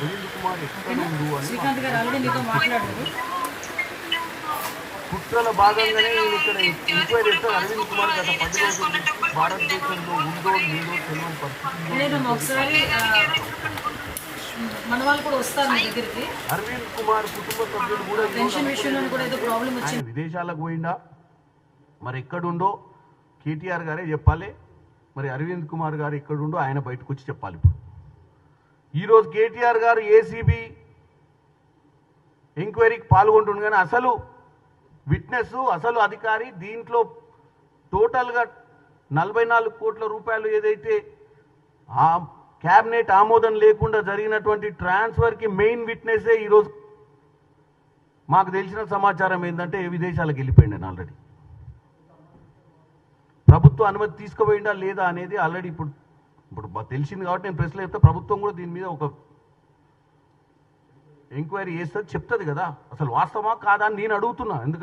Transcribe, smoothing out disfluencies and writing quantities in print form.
అరవింద్ కుమార్ ఎక్కడ ఉండు అని శ్రీకాంత్ గారు ఆల్రెడీ మీతో మాట్లాడారు. కుట్రల భాగంగానే నేను ఇక్కడ ఎంక్వైరీ చేస్తే అరవింద్ కుమార్ గత 10 రోజుల నుంచి భారతదేశంలో ఉందో లేదో తెలియని పరిస్థితి. నేను ఒకసారి మన వాళ్ళు కూడా వస్తారు మీ దగ్గరికి. అరవింద్ కుమార్ కుటుంబ సభ్యులు కూడా పెన్షన్ విషయంలో కూడా ఏదో ప్రాబ్లం వచ్చింది. విదేశాలకు పోయిందా మరి ఎక్కడుండో కేటీఆర్ గారే చెప్పాలి. మరి అరవింద్ కుమార్ గారు ఎక్కడుండో ఆయన బయటకు వచ్చి చెప్పాలి. ఇప్పుడు ఈరోజు కేటీఆర్ గారు ఏసీబీ ఎంక్వైరీకి పాల్గొంటుండు కానీ అసలు విట్నెస్ అసలు అధికారి దీంట్లో టోటల్గా 44 కోట్ల రూపాయలు ఏదైతే ఆ క్యాబినెట్ ఆమోదం లేకుండా జరిగినటువంటి ట్రాన్స్ఫర్కి మెయిన్ విట్నెసే ఈరోజు మాకు తెలిసిన సమాచారం ఏంటంటే విదేశాలకు వెళ్ళిపోయింది ఆల్రెడీ. ప్రభుత్వ అనుమతి తీసుకుపోయిందా లేదా అనేది ఆల్రెడీ ఇప్పుడు తెలిసింది కాబట్టి నేను ప్రెస్లో చెప్తే ప్రభుత్వం కూడా దీని మీద ఒక ఎంక్వైరీ చేస్తుంది చెప్తుంది కదా. అసలు వాస్తవమా కాదా అని నేను అడుగుతున్నా. ఎందుకంటే